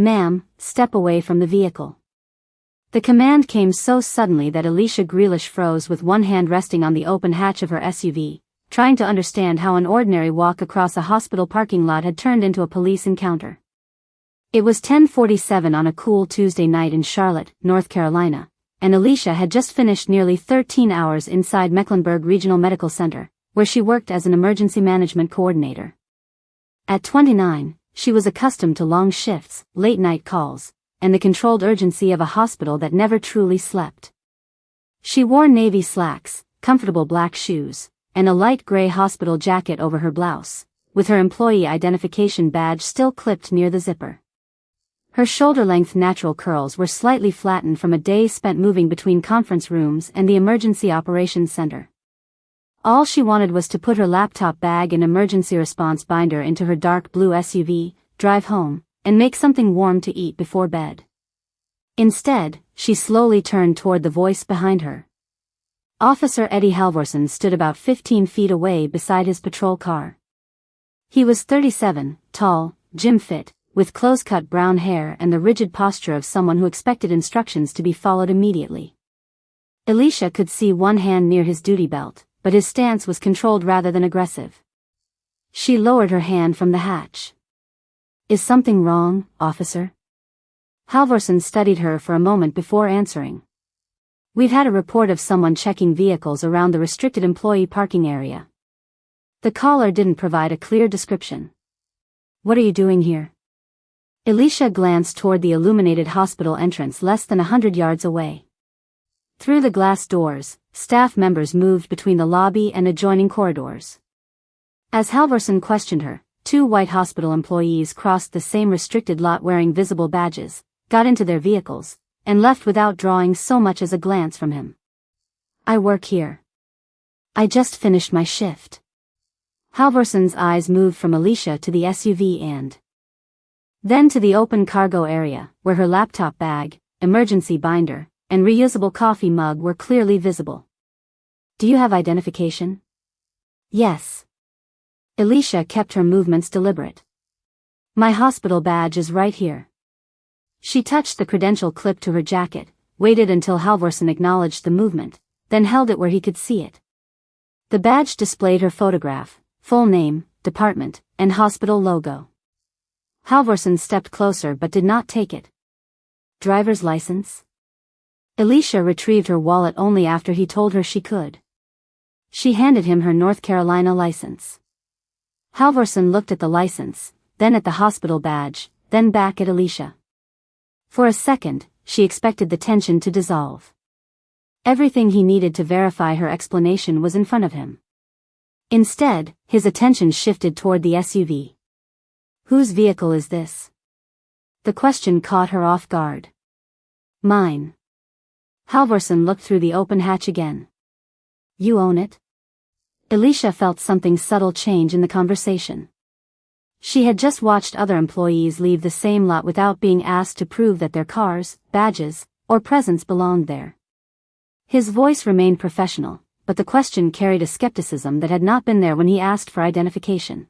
"Ma'am, step away from the vehicle." The command came so suddenly that Alicia Grealish froze with one hand resting on the open hatch of her SUV, trying to understand how an ordinary walk across a hospital parking lot had turned into a police encounter. It was 10:47 on a cool Tuesday night in Charlotte, North Carolina, and Alicia had just finished nearly 13 hours inside Mecklenburg Regional Medical Center, where she worked as an emergency management coordinator. At 29, she was accustomed to long shifts, late-night calls, and the controlled urgency of a hospital that never truly slept. She wore navy slacks, comfortable black shoes, and a light gray hospital jacket over her blouse, with her employee identification badge still clipped near the zipper. Her shoulder-length natural curls were slightly flattened from a day spent moving between conference rooms and the emergency operations center. All she wanted was to put her laptop bag and emergency response binder into her dark blue SUV, drive home, and make something warm to eat before bed. Instead, she slowly turned toward the voice behind her. Officer Eddie Halvorson stood about 15 feet away beside his patrol car. He was 37, tall, gym-fit, with close-cut brown hair and the rigid posture of someone who expected instructions to be followed immediately. Alicia could see one hand near his duty belt, but his stance was controlled rather than aggressive. She lowered her hand from the hatch. "Is something wrong, officer?" Halvorson studied her for a moment before answering. "We've had a report of someone checking vehicles around the restricted employee parking area." The caller didn't provide a clear description. "What are you doing here?" Alicia glanced toward the illuminated hospital entrance less than 100 yards away. Through the glass doors, staff members moved between the lobby and adjoining corridors. As Halvorson questioned her, 2 white hospital employees crossed the same restricted lot wearing visible badges, got into their vehicles, and left without drawing so much as a glance from him. "I work here. I just finished my shift." Halvorson's eyes moved from Alicia to the SUV and then to the open cargo area, where her laptop bag, emergency binder, and reusable coffee mug were clearly visible. "Do you have identification?" "Yes." Alicia kept her movements deliberate. "My hospital badge is right here." She touched the credential clip to her jacket, waited until Halvorson acknowledged the movement, then held it where he could see it. The badge displayed her photograph, full name, department, and hospital logo. Halvorson stepped closer but did not take it. "Driver's license?" Alicia retrieved her wallet only after he told her she could. She handed him her North Carolina license. Halvorson looked at the license, then at the hospital badge, then back at Alicia. For a second, she expected the tension to dissolve. Everything he needed to verify her explanation was in front of him. Instead, his attention shifted toward the SUV. "Whose vehicle is this?" The question caught her off guard. "Mine." Halvorson looked through the open hatch again. "You own it?" Alicia felt something subtle change in the conversation. She had just watched other employees leave the same lot without being asked to prove that their cars, badges, or presents belonged there. His voice remained professional, but the question carried a skepticism that had not been there when he asked for identification.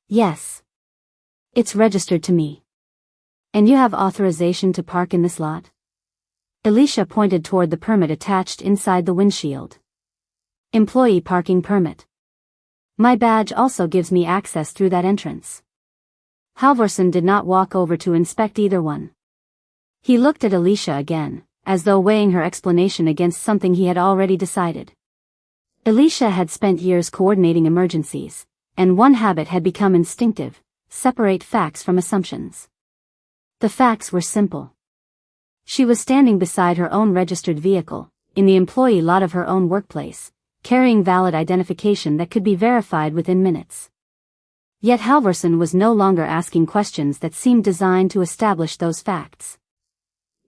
"Yes. It's registered to me." "And you have authorization to park in this lot?" Alicia pointed toward the permit attached inside the windshield. "Employee parking permit. My badge also gives me access through that entrance." Halvorson did not walk over to inspect either one. He looked at Alicia again, as though weighing her explanation against something he had already decided. Alicia had spent years coordinating emergencies, and one habit had become instinctive: separate facts from assumptions. The facts were simple. She was standing beside her own registered vehicle, in the employee lot of her own workplace, carrying valid identification that could be verified within minutes. Yet Halvorson was no longer asking questions that seemed designed to establish those facts.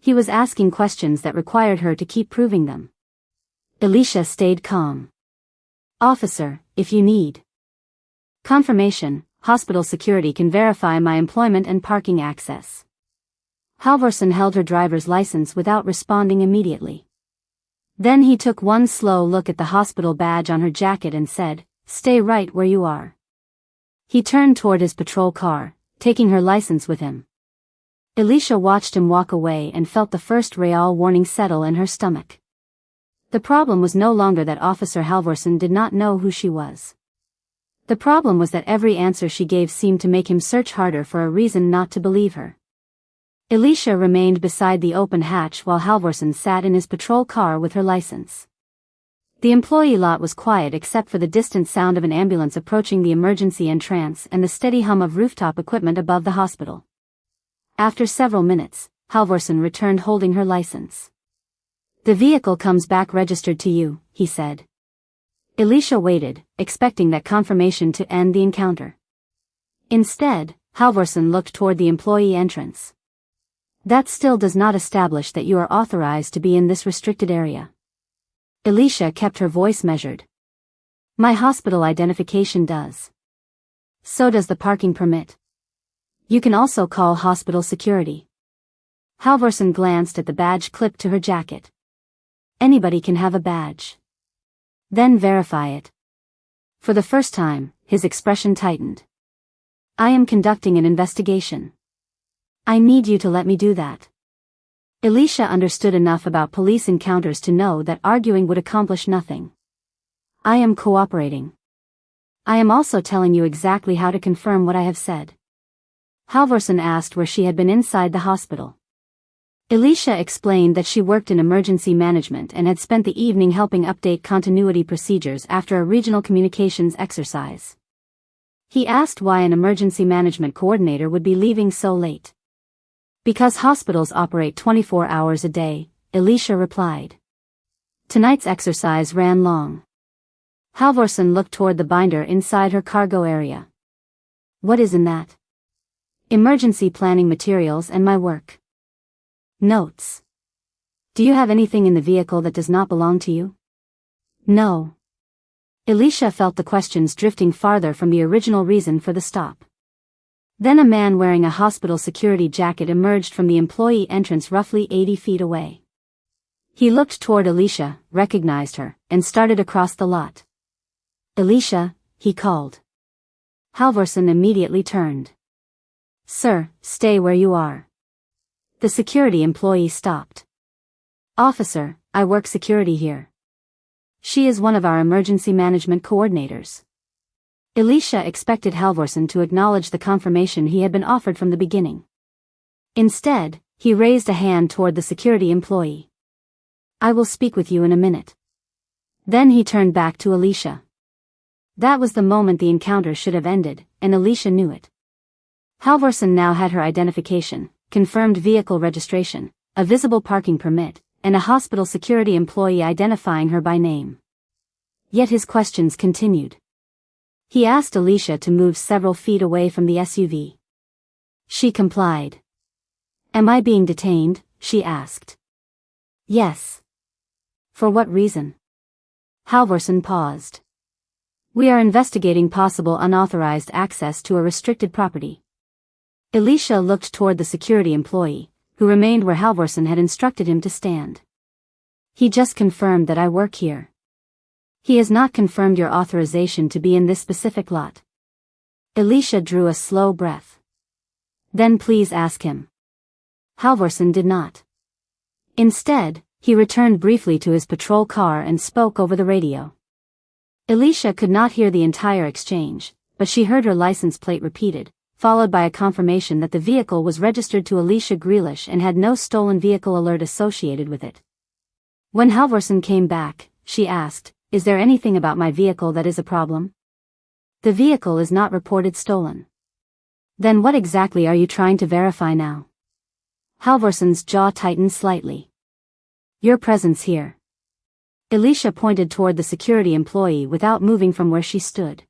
He was asking questions that required her to keep proving them. Alicia stayed calm. "Officer, if you need confirmation, hospital security can verify my employment and parking access." Halvorson held her driver's license without responding immediately. Then he took one slow look at the hospital badge on her jacket and said, "Stay right where you are." He turned toward his patrol car, taking her license with him. Alicia watched him walk away and felt the first real warning settle in her stomach. The problem was no longer that Officer Halvorsen did not know who she was. The problem was that every answer she gave seemed to make him search harder for a reason not to believe her. Alicia remained beside the open hatch while Halvorsen sat in his patrol car with her license. The employee lot was quiet except for the distant sound of an ambulance approaching the emergency entrance and the steady hum of rooftop equipment above the hospital. After several minutes, Halvorsen returned holding her license. "The vehicle comes back registered to you," he said. Alicia waited, expecting that confirmation to end the encounter. Instead, Halvorsen looked toward the employee entrance. "That still does not establish that you are authorized to be in this restricted area." Alicia kept her voice measured. "My hospital identification does. So does the parking permit. You can also call hospital security." Halvorsen glanced at the badge clipped to her jacket. "Anybody can have a badge. Then verify it." For the first time, his expression tightened. "I am conducting an investigation. I need you to let me do that." Alicia understood enough about police encounters to know that arguing would accomplish nothing. "I am cooperating. I am also telling you exactly how to confirm what I have said." Halvorsen asked where she had been inside the hospital. Alicia explained that she worked in emergency management and had spent the evening helping update continuity procedures after a regional communications exercise. He asked why an emergency management coordinator would be leaving so late. "Because hospitals operate 24 hours a day," Alicia replied. "Tonight's exercise ran long." Halvorsen looked toward the binder inside her cargo area. "What is in that?" "Emergency planning materials and my work. Notes. Do you have anything in the vehicle that does not belong to you?" "No." Alicia felt the questions drifting farther from the original reason for the stop. Then a man wearing a hospital security jacket emerged from the employee entrance roughly 80 feet away. He looked toward Alicia, recognized her, and started across the lot. "Alicia," he called. Halvorsen immediately turned. "Sir, stay where you are." The security employee stopped. "Officer, I work security here. She is one of our emergency management coordinators." Alicia expected Halvorsen to acknowledge the confirmation he had been offered from the beginning. Instead, he raised a hand toward the security employee. "I will speak with you in a minute." Then he turned back to Alicia. That was the moment the encounter should have ended, and Alicia knew it. Halvorsen now had her identification, confirmed vehicle registration, a visible parking permit, and a hospital security employee identifying her by name. Yet his questions continued. He asked Alicia to move several feet away from the SUV. She complied. "Am I being detained?" she asked. "Yes." "For what reason?" Halvorsen paused. "We are investigating possible unauthorized access to a restricted property." Alicia looked toward the security employee, who remained where Halvorsen had instructed him to stand. "He just confirmed that I work here. He has not confirmed your authorization to be in this specific lot." Alicia drew a slow breath. "Then please ask him." Halvorsen did not. Instead, he returned briefly to his patrol car and spoke over the radio. Alicia could not hear the entire exchange, but she heard her license plate repeated, followed by a confirmation that the vehicle was registered to Alicia Grealish and had no stolen vehicle alert associated with it. When Halvorsen came back, she asked, "Is there anything about my vehicle that is a problem?" "The vehicle is not reported stolen." "Then what exactly are you trying to verify now?" Halvorsen's jaw tightened slightly. "Your presence here." Alicia pointed toward the security employee without moving from where she stood.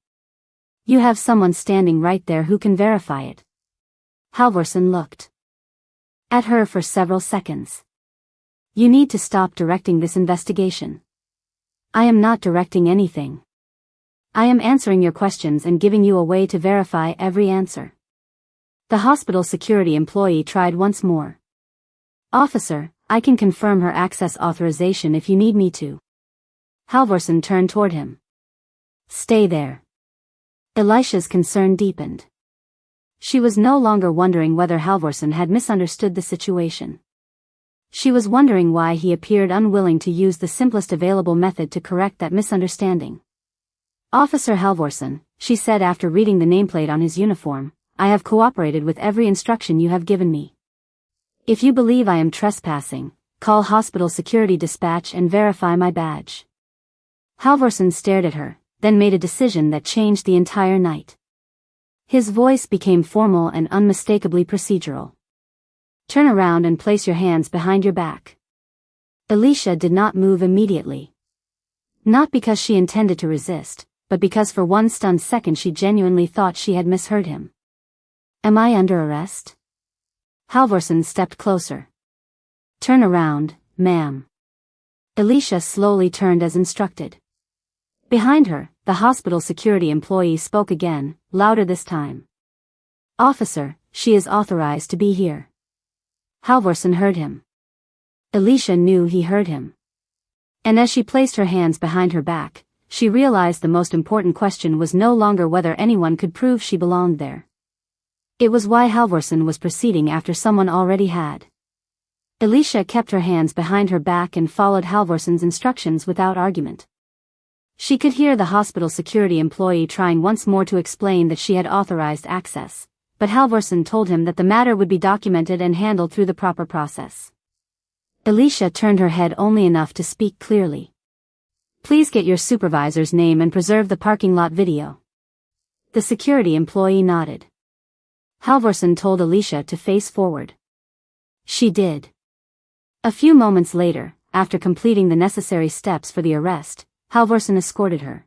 "You have someone standing right there who can verify it." Halvorsen looked at her for several seconds. "You need to stop directing this investigation." "I am not directing anything. I am answering your questions and giving you a way to verify every answer." The hospital security employee tried once more. "Officer, I can confirm her access authorization if you need me to." Halvorsen turned toward him. "Stay there." Alicia's concern deepened. She was no longer wondering whether Halvorsen had misunderstood the situation. She was wondering why he appeared unwilling to use the simplest available method to correct that misunderstanding. "Officer Halvorsen," she said after reading the nameplate on his uniform, "I have cooperated with every instruction you have given me. If you believe I am trespassing, call hospital security dispatch and verify my badge." Halvorsen stared at her, then made a decision that changed the entire night. His voice became formal and unmistakably procedural. "Turn around and place your hands behind your back." Alicia did not move immediately. Not because she intended to resist, but because for one stunned second she genuinely thought she had misheard him. "Am I under arrest?" Halvorsen stepped closer. "Turn around, ma'am." Alicia slowly turned as instructed. Behind her, the hospital security employee spoke again, louder this time. "Officer, she is authorized to be here." Halvorsen heard him. Alicia knew he heard him. And as she placed her hands behind her back, she realized the most important question was no longer whether anyone could prove she belonged there. It was why Halvorsen was proceeding after someone already had. Alicia kept her hands behind her back and followed Halvorsen's instructions without argument. She could hear the hospital security employee trying once more to explain that she had authorized access, but Halvorsen told him that the matter would be documented and handled through the proper process. Alicia turned her head only enough to speak clearly. "Please get your supervisor's name and preserve the parking lot video." The security employee nodded. Halvorsen told Alicia to face forward. She did. A few moments later, after completing the necessary steps for the arrest, Halvorsen escorted her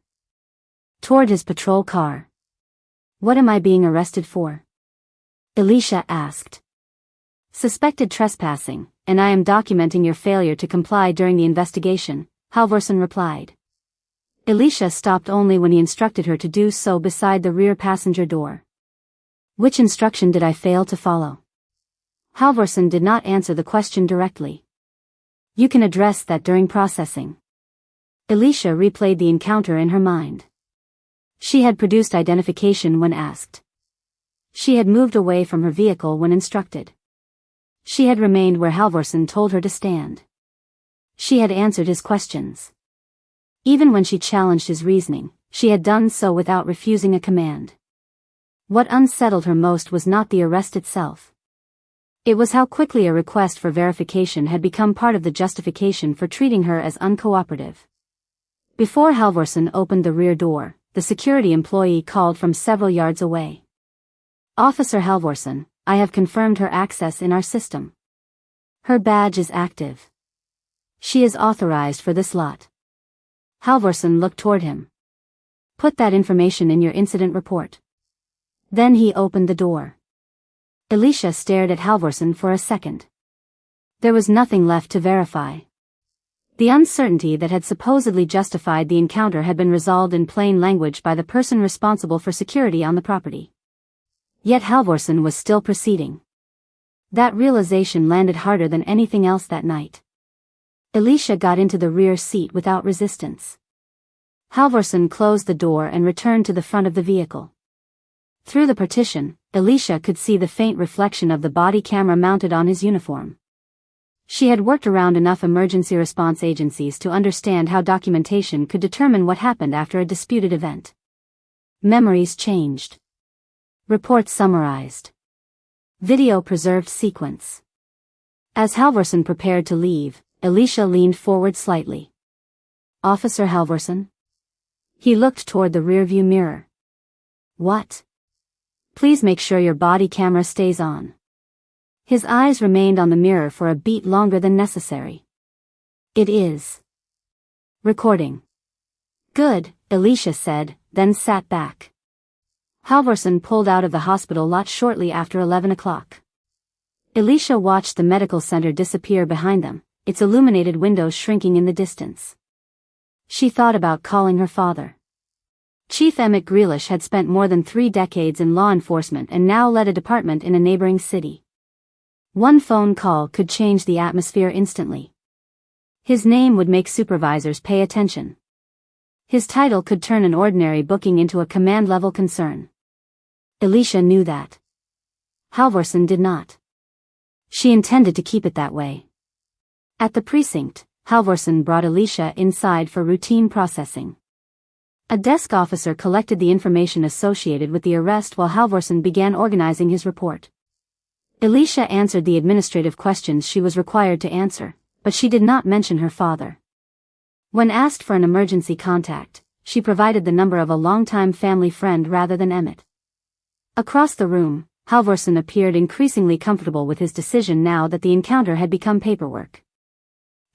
toward his patrol car. "What am I being arrested for?" Alicia asked. "Suspected trespassing, and I am documenting your failure to comply during the investigation," Halvorsen replied. Alicia stopped only when he instructed her to do so beside the rear passenger door. "Which instruction did I fail to follow?" Halvorsen did not answer the question directly. "You can address that during processing." Alicia replayed the encounter in her mind. She had produced identification when asked. She had moved away from her vehicle when instructed. She had remained where Halvorsen told her to stand. She had answered his questions. Even when she challenged his reasoning, she had done so without refusing a command. What unsettled her most was not the arrest itself. It was how quickly a request for verification had become part of the justification for treating her as uncooperative. Before Halvorsen opened the rear door, the security employee called from several yards away. "Officer Halvorsen, I have confirmed her access in our system. Her badge is active. She is authorized for this lot." Halvorsen looked toward him. "Put that information in your incident report." Then he opened the door. Alicia stared at Halvorsen for a second. There was nothing left to verify. The uncertainty that had supposedly justified the encounter had been resolved in plain language by the person responsible for security on the property. Yet Halvorsen was still proceeding. That realization landed harder than anything else that night. Alicia got into the rear seat without resistance. Halvorsen closed the door and returned to the front of the vehicle. Through the partition, Alicia could see the faint reflection of the body camera mounted on his uniform. She had worked around enough emergency response agencies to understand how documentation could determine what happened after a disputed event. Memories changed. Reports summarized. Video preserved sequence. As Halvorsen prepared to leave, Alicia leaned forward slightly. "Officer Halvorsen?" He looked toward the rearview mirror. "What?" "Please make sure your body camera stays on." His eyes remained on the mirror for a beat longer than necessary. "It is recording." "Good," Alicia said, then sat back. Halvorsen pulled out of the hospital lot shortly after 11 o'clock. Alicia watched the medical center disappear behind them, its illuminated windows shrinking in the distance. She thought about calling her father. Chief Emmett Grealish had spent more than 3 decades in law enforcement and now led a department in a neighboring city. One phone call could change the atmosphere instantly. His name would make supervisors pay attention. His title could turn an ordinary booking into a command-level concern. Alicia knew that. Halvorsen did not. She intended to keep it that way. At the precinct, Halvorsen brought Alicia inside for routine processing. A desk officer collected the information associated with the arrest while Halvorsen began organizing his report. Alicia answered the administrative questions she was required to answer, but she did not mention her father. When asked for an emergency contact, she provided the number of a longtime family friend rather than Emmett. Across the room, Halvorsen appeared increasingly comfortable with his decision now that the encounter had become paperwork.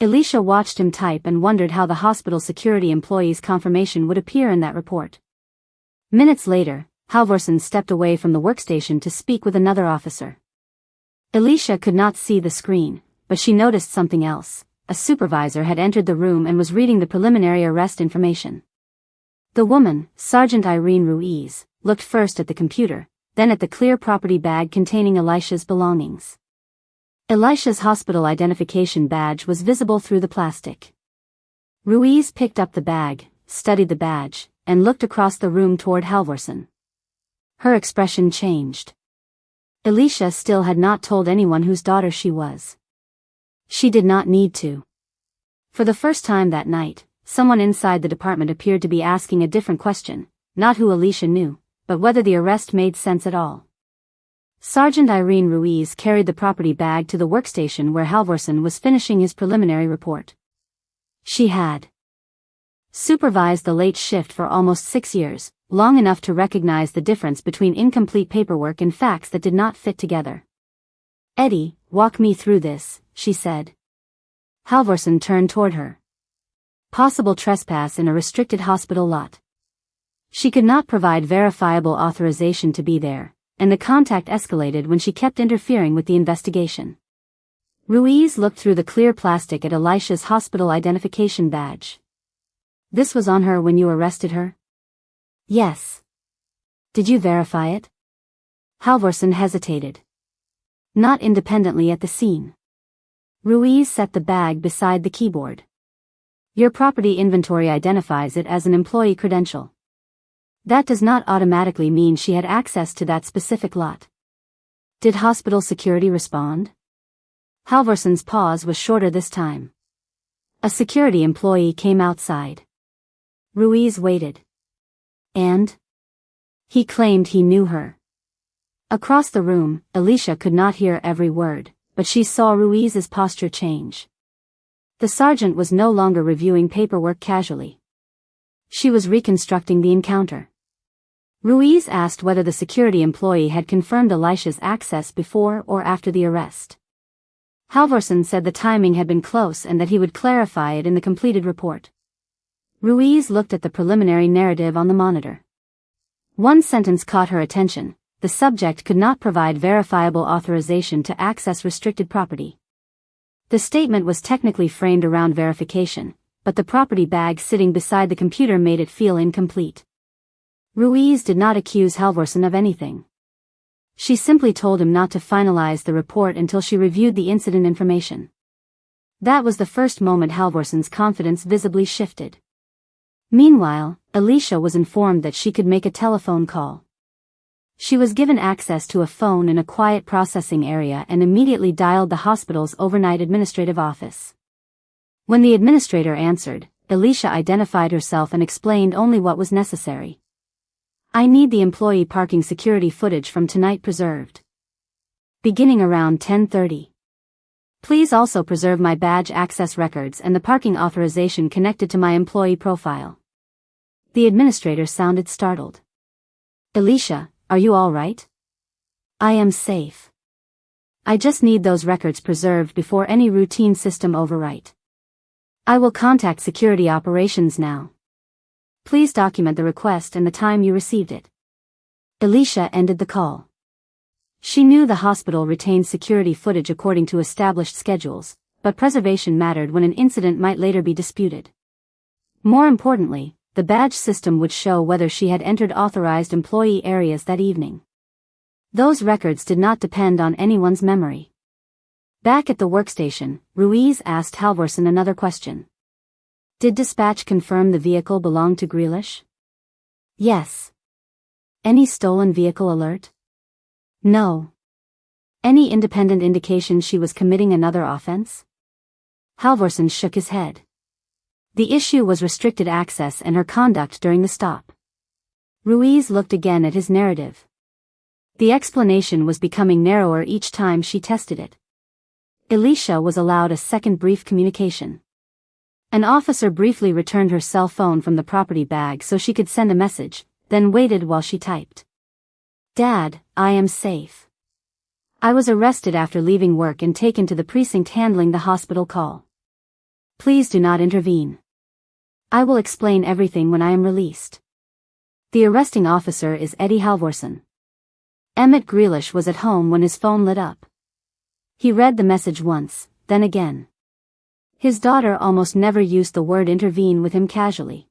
Alicia watched him type and wondered how the hospital security employee's confirmation would appear in that report. Minutes later, Halvorsen stepped away from the workstation to speak with another officer. Alicia could not see the screen, but she noticed something else. A supervisor had entered the room and was reading the preliminary arrest information. The woman, Sergeant Irene Ruiz, looked first at the computer, then at the clear property bag containing Alicia's belongings. Alicia's hospital identification badge was visible through the plastic. Ruiz picked up the bag, studied the badge, and looked across the room toward Halvorsen. Her expression changed. Alicia still had not told anyone whose daughter she was. She did not need to. For the first time that night, someone inside the department appeared to be asking a different question, not who Alicia knew, but whether the arrest made sense at all. Sergeant Irene Ruiz carried the property bag to the workstation where Halvorsen was finishing his preliminary report. She had supervised the late shift for almost 6 years, long enough to recognize the difference between incomplete paperwork and facts that did not fit together. "Eddie, walk me through this," she said. Halvorsen turned toward her. Possible trespass in a restricted hospital lot. She could not provide verifiable authorization to be there, and the contact escalated when she kept interfering with the investigation. Ruiz looked through the clear plastic at Alicia's hospital identification badge. "This was on her when you arrested her?" "Yes." "Did you verify it?" Halvorsen hesitated. "Not independently at the scene." Ruiz set the bag beside the keyboard. "Your property inventory identifies it as an employee credential. That does not automatically mean she had access to that specific lot." "Did hospital security respond?" Halvorsen's pause was shorter this time. "A security employee came outside." Ruiz waited. "And?" "He claimed he knew her." Across the room, Alicia could not hear every word, but she saw Ruiz's posture change. The sergeant was no longer reviewing paperwork casually. She was reconstructing the encounter. Ruiz asked whether the security employee had confirmed Alicia's access before or after the arrest. Halvorsen said the timing had been close and that he would clarify it in the completed report. Ruiz looked at the preliminary narrative on the monitor. One sentence caught her attention: the subject could not provide verifiable authorization to access restricted property. The statement was technically framed around verification, but the property bag sitting beside the computer made it feel incomplete. Ruiz did not accuse Halvorsen of anything. She simply told him not to finalize the report until she reviewed the incident information. That was the first moment Halvorsen's confidence visibly shifted. Meanwhile, Alicia was informed that she could make a telephone call. She was given access to a phone in a quiet processing area and immediately dialed the hospital's overnight administrative office. When the administrator answered, Alicia identified herself and explained only what was necessary. "I need the employee parking security footage from tonight preserved. Beginning around 10:30. Please also preserve my badge access records and the parking authorization connected to my employee profile." The administrator sounded startled. "Alicia, are you all right?" "I am safe. I just need those records preserved before any routine system overwrite. I will contact security operations now. Please document the request and the time you received it." Alicia ended the call. She knew the hospital retained security footage according to established schedules, but preservation mattered when an incident might later be disputed. More importantly, the badge system would show whether she had entered authorized employee areas that evening. Those records did not depend on anyone's memory. Back at the workstation, Ruiz asked Halvorsen another question. "Did dispatch confirm the vehicle belonged to Grealish?" "Yes." "Any stolen vehicle alert?" "No." Any independent indication she was committing another offense? Halvorsen shook his head. The issue was restricted access and her conduct during the stop. Ruiz looked again at his narrative. The explanation was becoming narrower each time she tested it. Alicia was allowed a second brief communication. An officer briefly returned her cell phone from the property bag so she could send a message, then waited while she typed. Dad, I am safe. I was arrested after leaving work and taken to the precinct handling the hospital call. Please do not intervene. I will explain everything when I am released. The arresting officer is Eddie Halvorsen. Emmett Grealish was at home when his phone lit up. He read the message once, then again. His daughter almost never used the word intervene with him casually.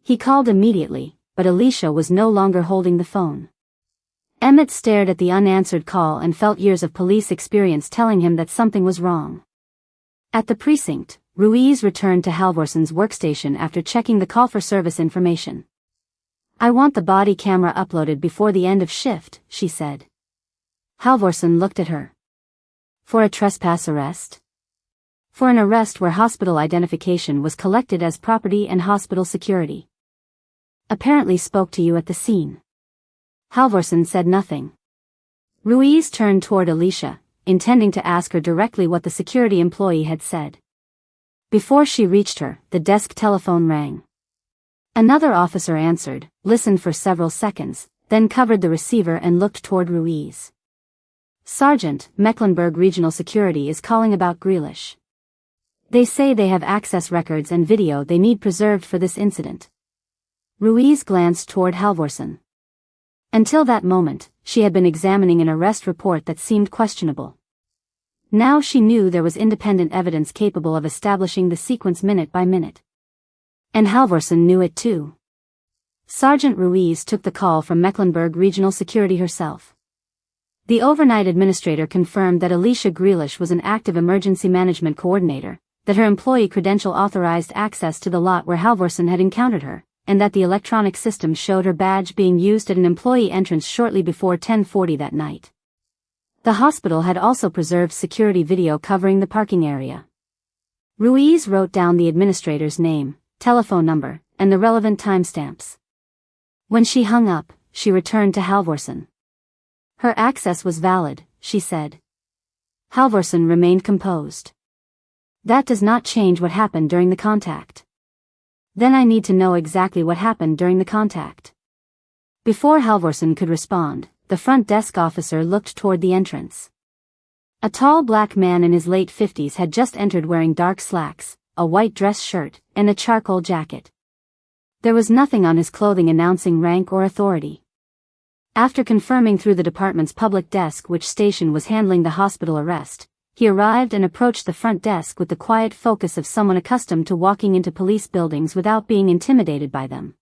He called immediately, but Alicia was no longer holding the phone. Emmett stared at the unanswered call and felt years of police experience telling him that something was wrong. At the precinct, Ruiz returned to Halvorsen's workstation after checking the call for service information. I want the body camera uploaded before the end of shift, she said. Halvorsen looked at her. For a trespass arrest? For an arrest where hospital identification was collected as property and hospital security. Apparently spoke to you at the scene. Halvorsen said nothing. Ruiz turned toward Alicia, intending to ask her directly what the security employee had said. Before she reached her, the desk telephone rang. Another officer answered, listened for several seconds, then covered the receiver and looked toward Ruiz. Sergeant, Mecklenburg Regional Security is calling about Grealish. They say they have access records and video they need preserved for this incident. Ruiz glanced toward Halvorsen. Until that moment, she had been examining an arrest report that seemed questionable. Now she knew there was independent evidence capable of establishing the sequence minute by minute. And Halvorsen knew it too. Sergeant Ruiz took the call from Mecklenburg Regional Security herself. The overnight administrator confirmed that Alicia Grealish was an active emergency management coordinator, that her employee credential authorized access to the lot where Halvorsen had encountered her, and that the electronic system showed her badge being used at an employee entrance shortly before 10:40 that night. The hospital had also preserved security video covering the parking area. Ruiz wrote down the administrator's name, telephone number, and the relevant timestamps. When she hung up, she returned to Halvorsen. Her access was valid, she said. Halvorsen remained composed. That does not change what happened during the contact. Then I need to know exactly what happened during the contact. Before Halvorsen could respond, the front desk officer looked toward the entrance. A tall black man in his late 50s had just entered wearing dark slacks, a white dress shirt, and a charcoal jacket. There was nothing on his clothing announcing rank or authority. After confirming through the department's public desk which station was handling the hospital arrest, he arrived and approached the front desk with the quiet focus of someone accustomed to walking into police buildings without being intimidated by them.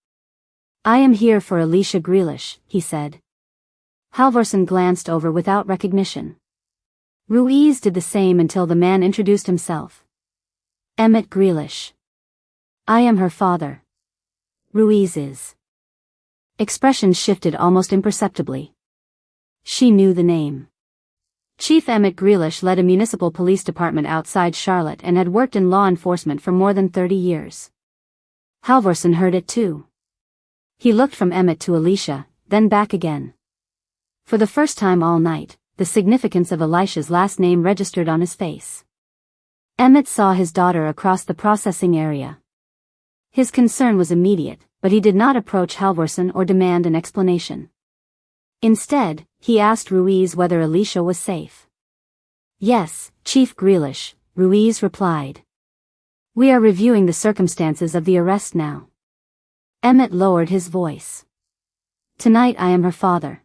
I am here for Alicia Grealish, he said. Halvorsen glanced over without recognition. Ruiz did the same until the man introduced himself. Emmett Grealish. I am her father. Ruiz is. Expression shifted almost imperceptibly. She knew the name. Chief Emmett Grealish led a municipal police department outside Charlotte and had worked in law enforcement for more than 30 years. Halvorsen heard it too. He looked from Emmett to Alicia, then back again. For the first time all night, the significance of Alicia's last name registered on his face. Emmett saw his daughter across the processing area. His concern was immediate, but he did not approach Halvorsen or demand an explanation. Instead, he asked Ruiz whether Alicia was safe. Yes, Chief Grealish, Ruiz replied. We are reviewing the circumstances of the arrest now. Emmett lowered his voice. Tonight I am her father.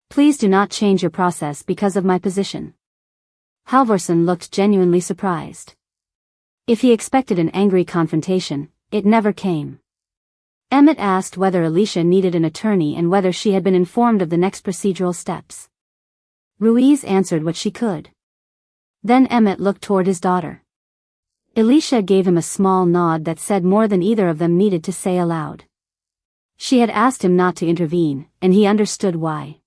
Please do not change your process because of my position. Halvorsen looked genuinely surprised. If he expected an angry confrontation, it never came. Emmett asked whether Alicia needed an attorney and whether she had been informed of the next procedural steps. Ruiz answered what she could. Then Emmett looked toward his daughter. Alicia gave him a small nod that said more than either of them needed to say aloud. She had asked him not to intervene, and he understood why.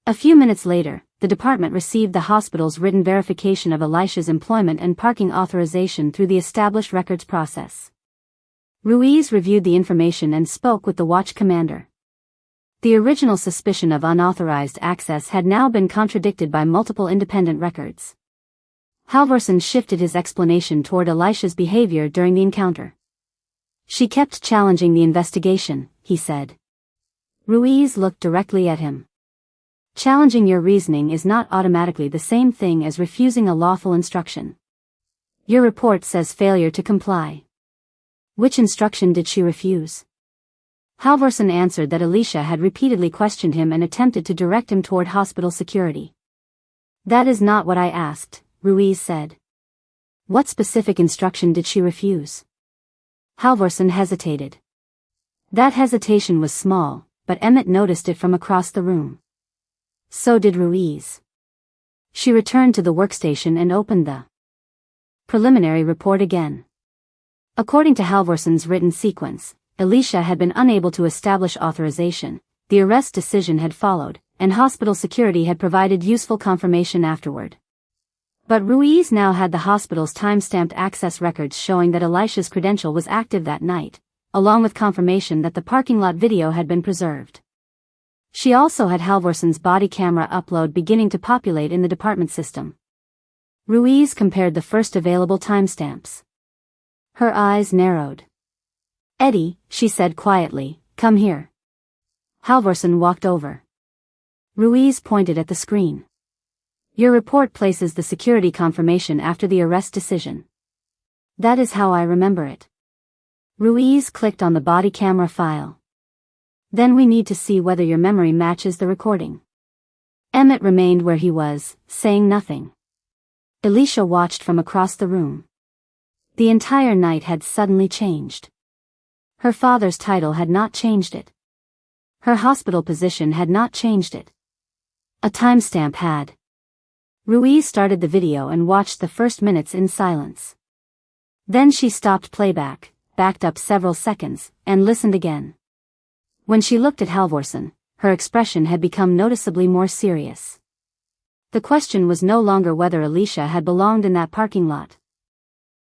A few minutes later, the department received the hospital's written verification of Elisha's employment and parking authorization through the established records process. Ruiz reviewed the information and spoke with the watch commander. The original suspicion of unauthorized access had now been contradicted by multiple independent records. Halvorsen shifted his explanation toward Elisha's behavior during the encounter. "She kept challenging the investigation," he said. Ruiz looked directly at him. "Challenging your reasoning is not automatically the same thing as refusing a lawful instruction. Your report says failure to comply. Which instruction did she refuse?" Halvorsen answered that Elisha had repeatedly questioned him and attempted to direct him toward hospital security. "That is not what I asked," Ruiz said. "What specific instruction did she refuse?" Halvorsen hesitated. That hesitation was small, but Emmett noticed it from across the room. So did Ruiz. She returned to the workstation and opened the preliminary report again. According to Halvorsen's written sequence, Elisha had been unable to establish authorization, the arrest decision had followed, and hospital security had provided useful confirmation afterward. But Ruiz now had the hospital's time-stamped access records showing that Elisha's credential was active that night, along with confirmation that the parking lot video had been preserved. She also had Halvorsen's body camera upload beginning to populate in the department system. Ruiz compared the first available timestamps. Her eyes narrowed. "Eddie," she said quietly, "come here." Halvorsen walked over. Ruiz pointed at the screen. "Your report places the security confirmation after the arrest decision. That is how I remember it." Ruiz clicked on the body camera file. "Then we need to see whether your memory matches the recording." Emmett remained where he was, saying nothing. Elisha watched from across the room. The entire night had suddenly changed. Her father's title had not changed it. Her hospital position had not changed it. A timestamp had. Ruiz started the video and watched the first minutes in silence. Then she stopped playback, backed up several seconds, and listened again. When she looked at Halvorsen, her expression had become noticeably more serious. The question was no longer whether Elisha had belonged in that parking lot.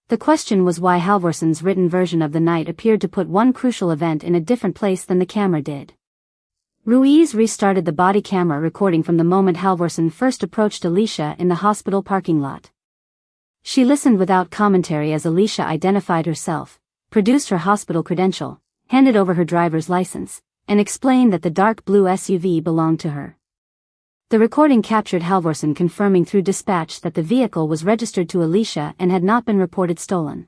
The question was why Halvorsen's written version of the night appeared to put one crucial event in a different place than the camera did. Ruiz restarted the body camera recording from the moment Halvorsen first approached Elisha in the hospital parking lot. She listened without commentary as Elisha identified herself, produced her hospital credential, handed over her driver's license, and explained that the dark blue SUV belonged to her. The recording captured Halvorsen confirming through dispatch that the vehicle was registered to Elisha and had not been reported stolen.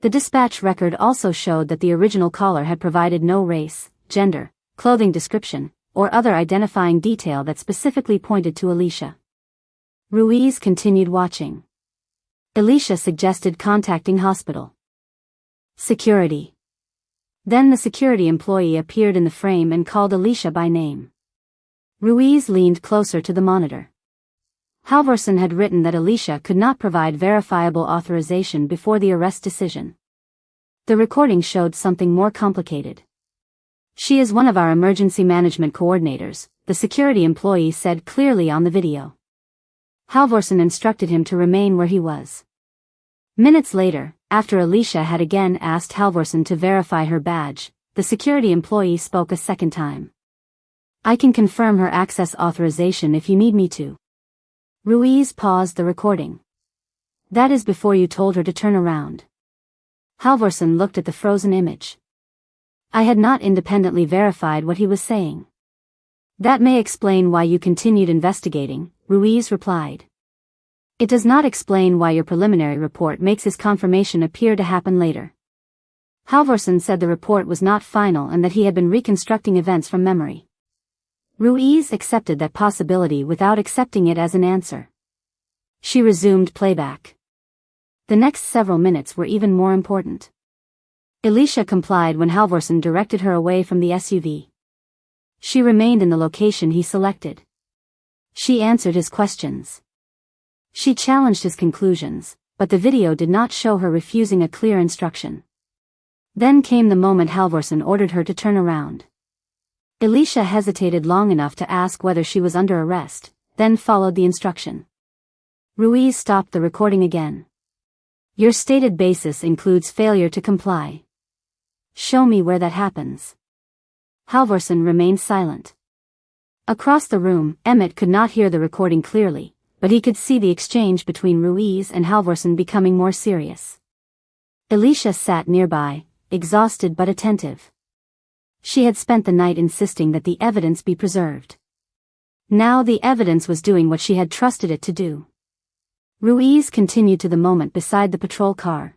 The dispatch record also showed that the original caller had provided no race, gender, clothing description, or other identifying detail that specifically pointed to Elisha. Ruiz continued watching. Elisha suggested contacting hospital security. Then the security employee appeared in the frame and called Elisha by name. Ruiz leaned closer to the monitor. Halvorsen had written that Elisha could not provide verifiable authorization before the arrest decision. The recording showed something more complicated. "She is one of our emergency management coordinators," the security employee said clearly on the video. Halvorsen instructed him to remain where he was. Minutes later, after Elisha had again asked Halvorsen to verify her badge, the security employee spoke a second time. "I can confirm her access authorization if you need me to." Ruiz paused the recording. "That is before you told her to turn around." Halvorsen looked at the frozen image. "I had not independently verified what he was saying." "That may explain why you continued investigating," Ruiz replied. "It does not explain why your preliminary report makes his confirmation appear to happen later." Halvorsen said the report was not final and that he had been reconstructing events from memory. Ruiz accepted that possibility without accepting it as an answer. She resumed playback. The next several minutes were even more important. Elisha complied when Halvorsen directed her away from the SUV. She remained in the location he selected. She answered his questions. She challenged his conclusions, but the video did not show her refusing a clear instruction. Then came the moment Halvorsen ordered her to turn around. Elisha hesitated long enough to ask whether she was under arrest, then followed the instruction. Ruiz stopped the recording again. Your stated basis includes failure to comply. Show me where that happens. Halvorsen remained silent. Across the room, Emmett could not hear the recording clearly, but he could see the exchange between Ruiz and Halvorsen becoming more serious. Alicia sat nearby, exhausted but attentive. She had spent the night insisting that the evidence be preserved. Now the evidence was doing what she had trusted it to do. Ruiz continued to the moment beside the patrol car.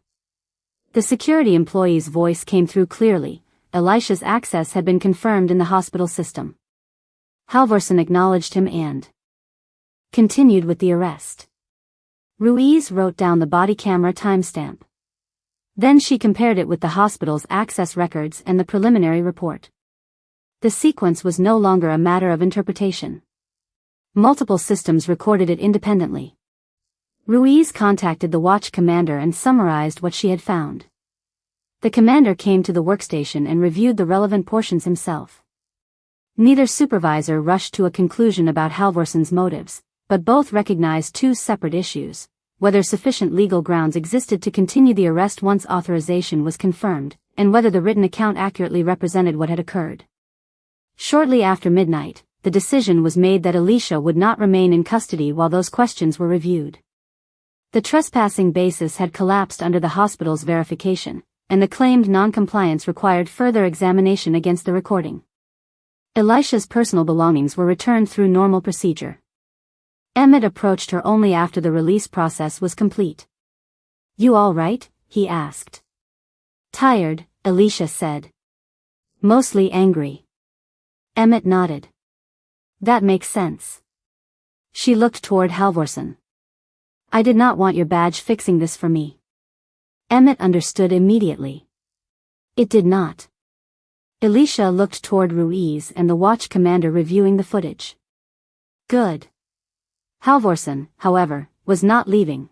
The security employee's voice came through clearly. Elisha's access had been confirmed in the hospital system. Halvorsen acknowledged him and continued with the arrest. Ruiz wrote down the body camera timestamp. Then she compared it with the hospital's access records and the preliminary report. The sequence was no longer a matter of interpretation. Multiple systems recorded it independently. Ruiz contacted the watch commander and summarized what she had found. The commander came to the workstation and reviewed the relevant portions himself. Neither supervisor rushed to a conclusion about Halvorsen's motives, but both recognized two separate issues: whether sufficient legal grounds existed to continue the arrest once authorization was confirmed, and whether the written account accurately represented what had occurred. Shortly after midnight, the decision was made that Alicia would not remain in custody while those questions were reviewed. The trespassing basis had collapsed under the hospital's verification, and the claimed non-compliance required further examination against the recording. Elisha's personal belongings were returned through normal procedure. Emmett approached her only after the release process was complete. You all right? He asked. Tired, Alicia said. Mostly angry. Emmett nodded. That makes sense. She looked toward Halvorsen. I did not want your badge fixing this for me. Emmett understood immediately. It did not. Alicia looked toward Ruiz and the watch commander reviewing the footage. Good. Halvorsen, however, was not leaving.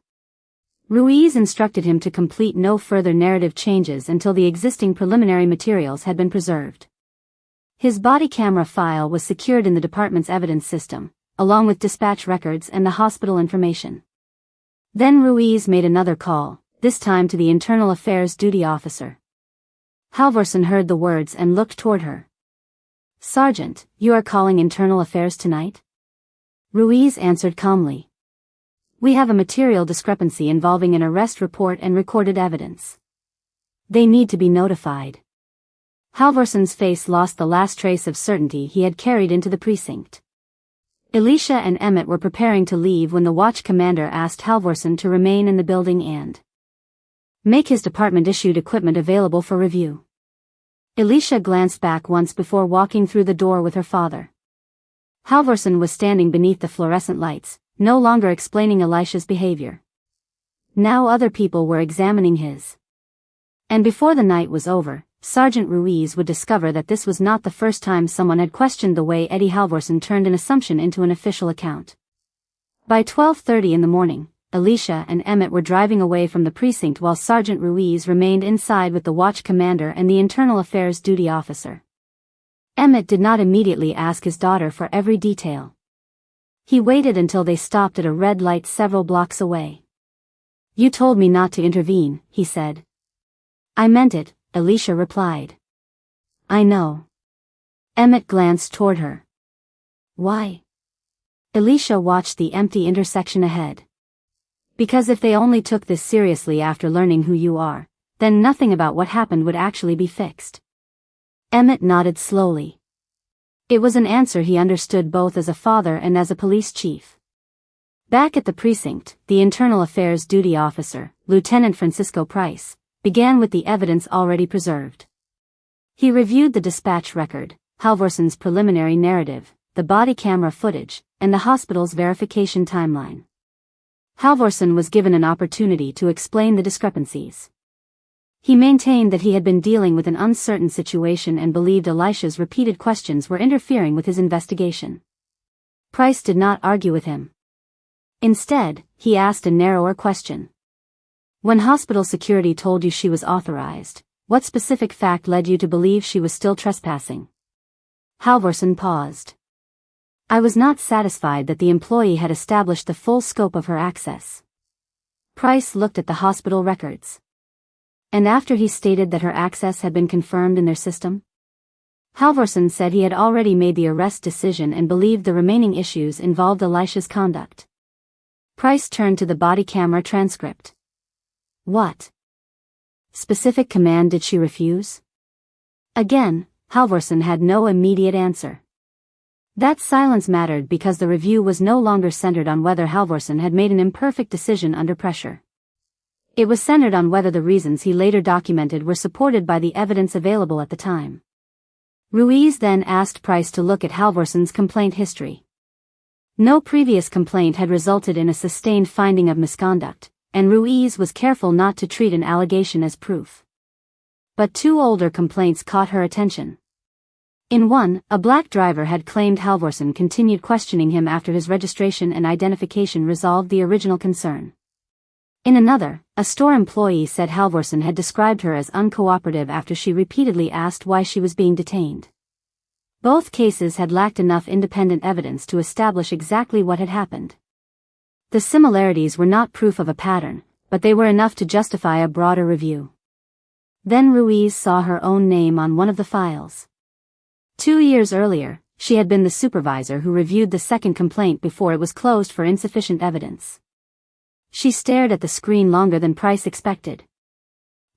Ruiz instructed him to complete no further narrative changes until the existing preliminary materials had been preserved. His body camera file was secured in the department's evidence system, along with dispatch records and the hospital information. Then Ruiz made another call, this time to the Internal Affairs duty officer. Halvorsen heard the words and looked toward her. Sergeant, you are calling Internal Affairs tonight? Ruiz answered calmly. We have a material discrepancy involving an arrest report and recorded evidence. They need to be notified. Halvorsen's face lost the last trace of certainty he had carried into the precinct. Alicia and Emmett were preparing to leave when the watch commander asked Halvorsen to remain in the building and make his department-issued equipment available for review. Alicia glanced back once before walking through the door with her father. Halvorsen was standing beneath the fluorescent lights, no longer explaining Elisha's behavior. Now other people were examining his. And before the night was over, Sergeant Ruiz would discover that this was not the first time someone had questioned the way Eddie Halvorsen turned an assumption into an official account. By 12:30 in the morning, Alicia and Emmett were driving away from the precinct while Sergeant Ruiz remained inside with the watch commander and the Internal Affairs duty officer. Emmett did not immediately ask his daughter for every detail. He waited until they stopped at a red light several blocks away. You told me not to intervene, he said. I meant it, Alicia replied. I know. Emmett glanced toward her. Why? Alicia watched the empty intersection ahead. Because if they only took this seriously after learning who you are, then nothing about what happened would actually be fixed. Emmett nodded slowly. It was an answer he understood both as a father and as a police chief. Back at the precinct, the Internal Affairs duty officer, Lieutenant Francisco Price, began with the evidence already preserved. He reviewed the dispatch record, Halvorsen's preliminary narrative, the body camera footage, and the hospital's verification timeline. Halvorsen was given an opportunity to explain the discrepancies. He maintained that he had been dealing with an uncertain situation and believed Elisha's repeated questions were interfering with his investigation. Price did not argue with him. Instead, he asked a narrower question. When hospital security told you she was authorized, what specific fact led you to believe she was still trespassing? Halvorsen paused. I was not satisfied that the employee had established the full scope of her access. Price looked at the hospital records. And after he stated that her access had been confirmed in their system? Halvorson said he had already made the arrest decision and believed the remaining issues involved Elisha's conduct. Price turned to the body camera transcript. What specific command did she refuse? Again, Halvorson had no immediate answer. That silence mattered because the review was no longer centered on whether Halvorson had made an imperfect decision under pressure. It was centered on whether the reasons he later documented were supported by the evidence available at the time. Ruiz then asked Price to look at Halvorson's complaint history. No previous complaint had resulted in a sustained finding of misconduct, and Ruiz was careful not to treat an allegation as proof. But 2 older complaints caught her attention. In one, a black driver had claimed Halvorson continued questioning him after his registration and identification resolved the original concern. In another, a store employee said Halvorson had described her as uncooperative after she repeatedly asked why she was being detained. Both cases had lacked enough independent evidence to establish exactly what had happened. The similarities were not proof of a pattern, but they were enough to justify a broader review. Then Ruiz saw her own name on one of the files. 2 years earlier, she had been the supervisor who reviewed the second complaint before it was closed for insufficient evidence. She stared at the screen longer than Price expected.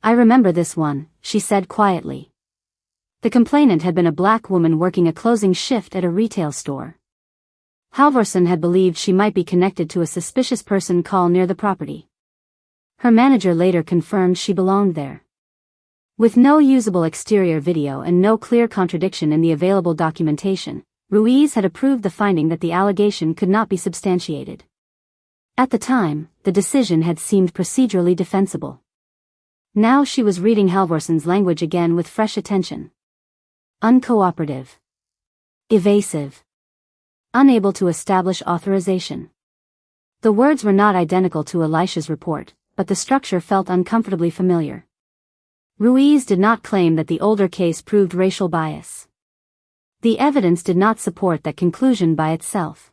I remember this one, she said quietly. The complainant had been a black woman working a closing shift at a retail store. Halvorson had believed she might be connected to a suspicious person call near the property. Her manager later confirmed she belonged there. With no usable exterior video and no clear contradiction in the available documentation, Ruiz had approved the finding that the allegation could not be substantiated. At the time, the decision had seemed procedurally defensible. Now she was reading Halvorson's language again with fresh attention. Uncooperative. Evasive. Unable to establish authorization. The words were not identical to Elisha's report, but the structure felt uncomfortably familiar. Ruiz did not claim that the older case proved racial bias. The evidence did not support that conclusion by itself.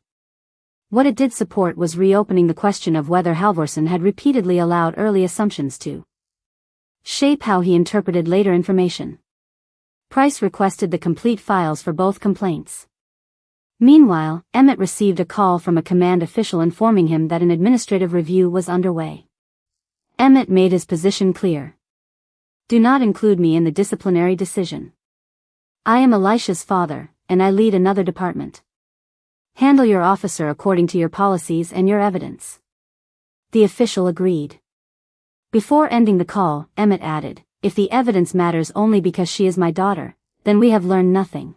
What it did support was reopening the question of whether Halvorson had repeatedly allowed early assumptions to shape how he interpreted later information. Price requested the complete files for both complaints. Meanwhile, Emmett received a call from a command official informing him that an administrative review was underway. Emmett made his position clear. Do not include me in the disciplinary decision. I am Elisha's father, and I lead another department. Handle your officer according to your policies and your evidence. The official agreed. Before ending the call, Emmett added, if the evidence matters only because she is my daughter, then we have learned nothing.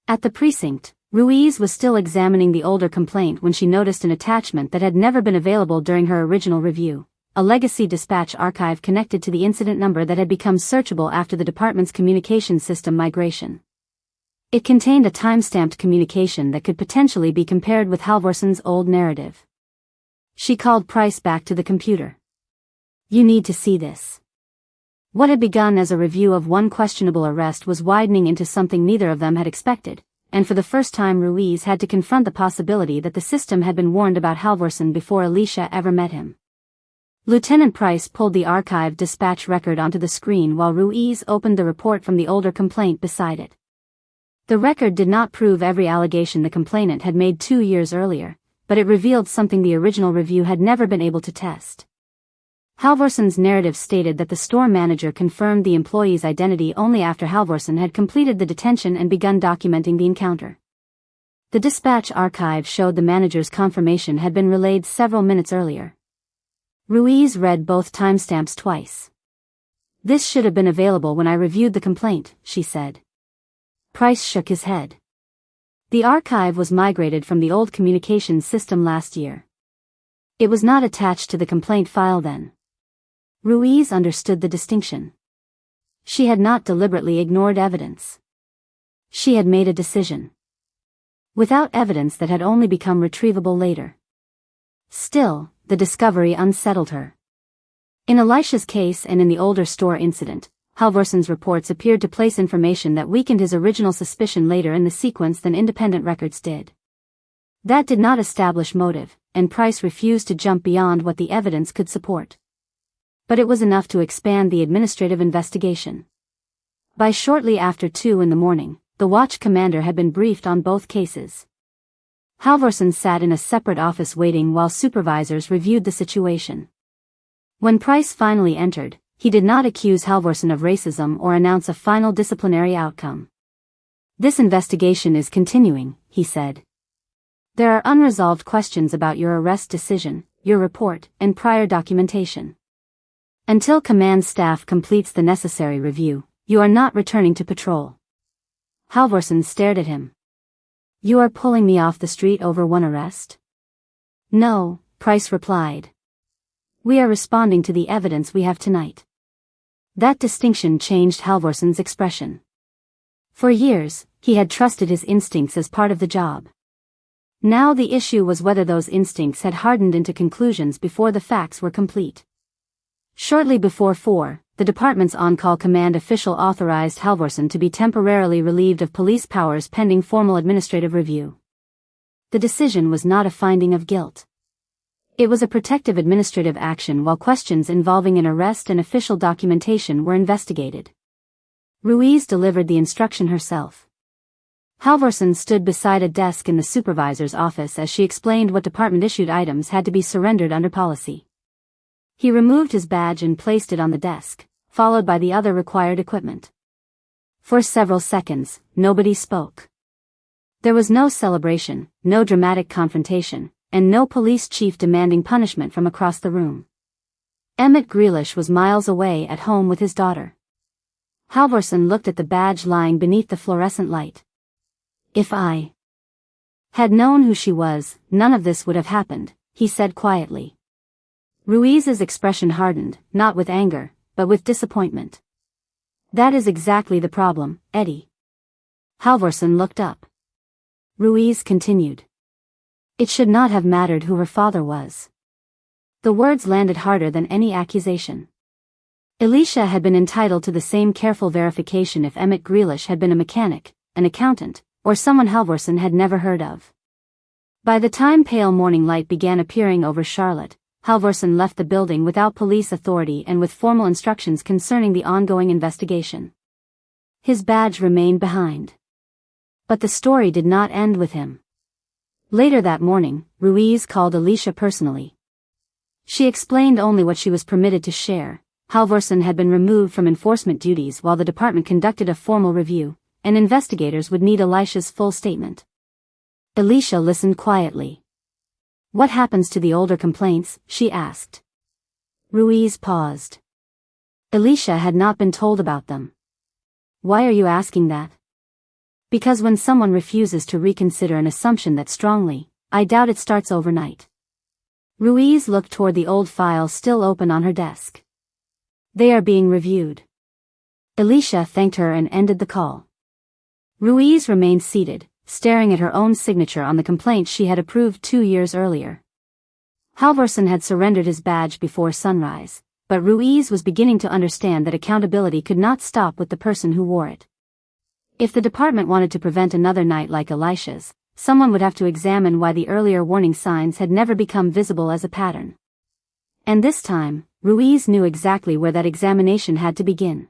At the precinct, Ruiz was still examining the older complaint when she noticed an attachment that had never been available during her original review, a legacy dispatch archive connected to the incident number that had become searchable after the department's communication system migration. It contained a time-stamped communication that could potentially be compared with Halvorson's old narrative. She called Price back to the computer. You need to see this. What had begun as a review of one questionable arrest was widening into something neither of them had expected, and for the first time Ruiz had to confront the possibility that the system had been warned about Halvorson before Elisha ever met him. Lieutenant Price pulled the archived dispatch record onto the screen while Ruiz opened the report from the older complaint beside it. The record did not prove every allegation the complainant had made 2 years earlier, but it revealed something the original review had never been able to test. Halvorson's narrative stated that the store manager confirmed the employee's identity only after Halvorson had completed the detention and begun documenting the encounter. The dispatch archive showed the manager's confirmation had been relayed several minutes earlier. Ruiz read both timestamps twice. This should have been available when I reviewed the complaint, she said. Price shook his head. The archive was migrated from the old communications system last year. It was not attached to the complaint file then. Ruiz understood the distinction. She had not deliberately ignored evidence. She had made a decision. Without evidence that had only become retrievable later. Still, the discovery unsettled her. In Elisha's case and in the older store incident, Halvorson's reports appeared to place information that weakened his original suspicion later in the sequence than independent records did. That did not establish motive, and Price refused to jump beyond what the evidence could support. But it was enough to expand the administrative investigation. By shortly after 2 in the morning, the watch commander had been briefed on both cases. Halvorsen sat in a separate office waiting while supervisors reviewed the situation. When Price finally entered, he did not accuse Halvorsen of racism or announce a final disciplinary outcome. "This investigation is continuing," he said. "There are unresolved questions about your arrest decision, your report, and prior documentation. Until command staff completes the necessary review, you are not returning to patrol." Halvorsen stared at him. "You are pulling me off the street over one arrest?" "No," Price replied. "We are responding to the evidence we have tonight." That distinction changed Halvorsen's expression. For years, he had trusted his instincts as part of the job. Now the issue was whether those instincts had hardened into conclusions before the facts were complete. Shortly before 4, the department's on-call command official authorized Halvorsen to be temporarily relieved of police powers pending formal administrative review. The decision was not a finding of guilt. It was a protective administrative action while questions involving an arrest and official documentation were investigated. Ruiz delivered the instruction herself. Halvorsen stood beside a desk in the supervisor's office as she explained what department-issued items had to be surrendered under policy. He removed his badge and placed it on the desk, followed by the other required equipment. For several seconds, nobody spoke. There was no celebration, no dramatic confrontation, and no police chief demanding punishment from across the room. Emmett Grealish was miles away at home with his daughter. Halvorsen looked at the badge lying beneath the fluorescent light. "If I had known who she was, none of this would have happened," he said quietly. Ruiz's expression hardened, not with anger, but with disappointment. "That is exactly the problem, Eddie." Halvorsen looked up. Ruiz continued. "It should not have mattered who her father was." The words landed harder than any accusation. Alicia had been entitled to the same careful verification if Emmett Grealish had been a mechanic, an accountant, or someone Halvorsen had never heard of. By the time pale morning light began appearing over Charlotte, Halvorsen left the building without police authority and with formal instructions concerning the ongoing investigation. His badge remained behind. But the story did not end with him. Later that morning, Ruiz called Alicia personally. She explained only what she was permitted to share. Halvorsen had been removed from enforcement duties while the department conducted a formal review, and investigators would need Alicia's full statement. Alicia listened quietly. "What happens to the older complaints?" she asked. Ruiz paused. Alicia had not been told about them. "Why are you asking that?" "Because when someone refuses to reconsider an assumption that strongly, I doubt it starts overnight." Ruiz looked toward the old file still open on her desk. "They are being reviewed." Alicia thanked her and ended the call. Ruiz remained seated, staring at her own signature on the complaint she had approved 2 years earlier. Halvorsen had surrendered his badge before sunrise, but Ruiz was beginning to understand that accountability could not stop with the person who wore it. If the department wanted to prevent another night like Alicia's, someone would have to examine why the earlier warning signs had never become visible as a pattern. And this time, Ruiz knew exactly where that examination had to begin.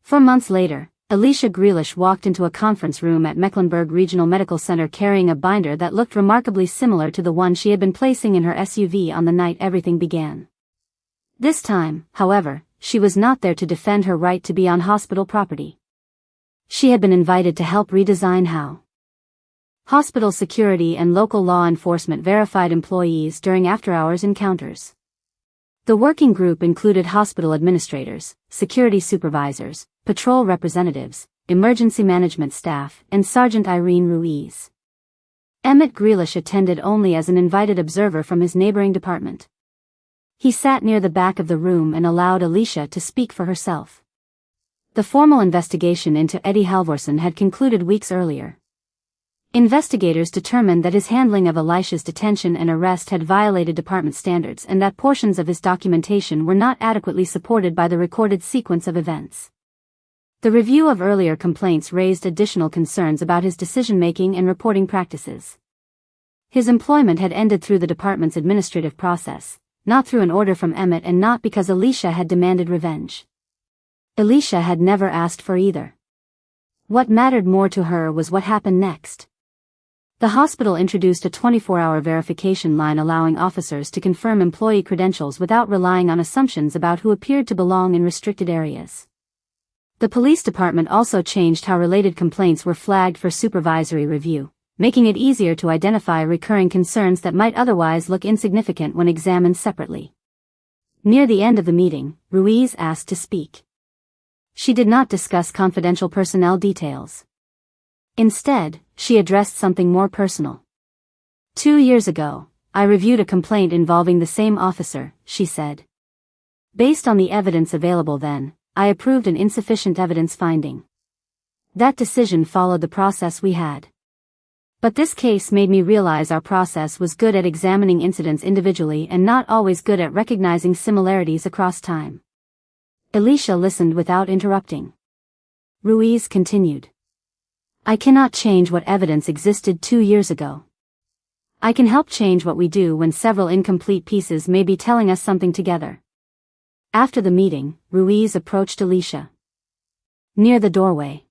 4 months later, Alicia Grealish walked into a conference room at Mecklenburg Regional Medical Center carrying a binder that looked remarkably similar to the one she had been placing in her SUV on the night everything began. This time, however, she was not there to defend her right to be on hospital property. She had been invited to help redesign how hospital security and local law enforcement verified employees during after-hours encounters. The working group included hospital administrators, security supervisors, patrol representatives, emergency management staff, and Sergeant Irene Ruiz. Emmett Grealish attended only as an invited observer from his neighboring department. He sat near the back of the room and allowed Alicia to speak for herself. The formal investigation into Eddie Halvorsen had concluded weeks earlier. Investigators determined that his handling of Alicia's detention and arrest had violated department standards and that portions of his documentation were not adequately supported by the recorded sequence of events. The review of earlier complaints raised additional concerns about his decision-making and reporting practices. His employment had ended through the department's administrative process, not through an order from Emmett, and not because Alicia had demanded revenge. Alicia had never asked for either. What mattered more to her was what happened next. The hospital introduced a 24-hour verification line allowing officers to confirm employee credentials without relying on assumptions about who appeared to belong in restricted areas. The police department also changed how related complaints were flagged for supervisory review, making it easier to identify recurring concerns that might otherwise look insignificant when examined separately. Near the end of the meeting, Ruiz asked to speak. She did not discuss confidential personnel details. Instead, she addressed something more personal. 2 years ago, I reviewed a complaint involving the same officer, she said. Based on the evidence available then, I approved an insufficient evidence finding. That decision followed the process we had. But this case made me realize our process was good at examining incidents individually and not always good at recognizing similarities across time. Alicia listened without interrupting. Ruiz continued. I cannot change what evidence existed 2 years ago. I can help change what we do when several incomplete pieces may be telling us something together. After the meeting, Ruiz approached Alicia. Near the doorway.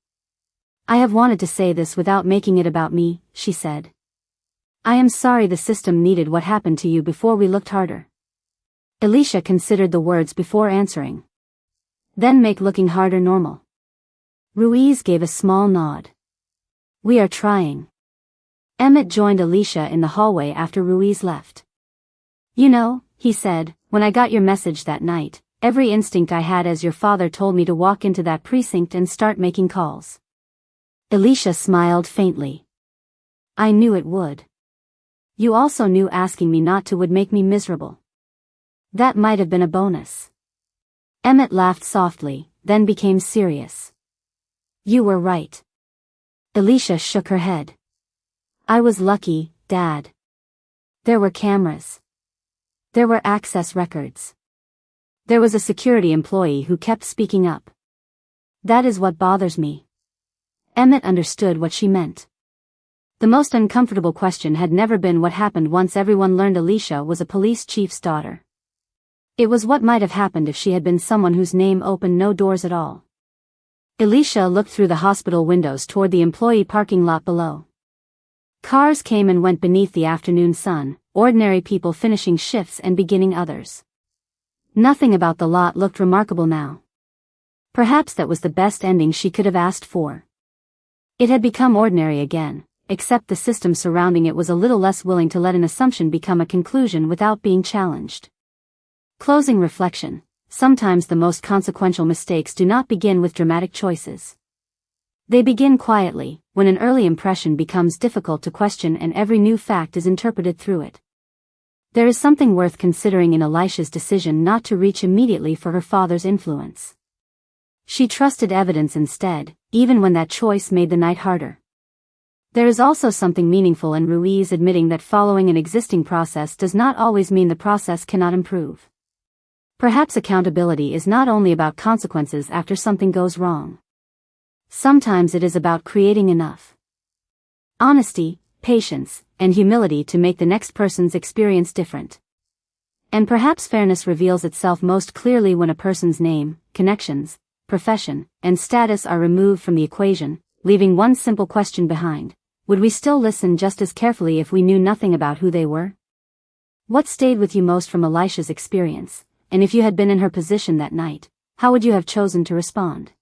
I have wanted to say this without making it about me, she said. I am sorry the system needed what happened to you before we looked harder. Alicia considered the words before answering. Then make looking harder normal. Ruiz gave a small nod. We are trying. Emmett joined Alicia in the hallway after Ruiz left. You know, he said, when I got your message that night, every instinct I had as your father told me to walk into that precinct and start making calls. Alicia smiled faintly. I knew it would. You also knew asking me not to would make me miserable. That might have been a bonus. Emmett laughed softly, then became serious. You were right. Alicia shook her head. I was lucky, Dad. There were cameras. There were access records. There was a security employee who kept speaking up. That is what bothers me. Emmett understood what she meant. The most uncomfortable question had never been what happened once everyone learned Alicia was a police chief's daughter. It was what might have happened if she had been someone whose name opened no doors at all. Alicia looked through the hospital windows toward the employee parking lot below. Cars came and went beneath the afternoon sun, ordinary people finishing shifts and beginning others. Nothing about the lot looked remarkable now. Perhaps that was the best ending she could have asked for. It had become ordinary again, except the system surrounding it was a little less willing to let an assumption become a conclusion without being challenged. Closing reflection. Sometimes the most consequential mistakes do not begin with dramatic choices. They begin quietly, when an early impression becomes difficult to question and every new fact is interpreted through it. There is something worth considering in Alicia's decision not to reach immediately for her father's influence. She trusted evidence instead, even when that choice made the night harder. There is also something meaningful in Ruiz admitting that following an existing process does not always mean the process cannot improve. Perhaps accountability is not only about consequences after something goes wrong. Sometimes it is about creating enough honesty, patience, and humility to make the next person's experience different. And perhaps fairness reveals itself most clearly when a person's name, connections, profession, and status are removed from the equation, leaving one simple question behind. Would we still listen just as carefully if we knew nothing about who they were? What stayed with you most from Alicia's experience? And if you had been in her position that night, how would you have chosen to respond?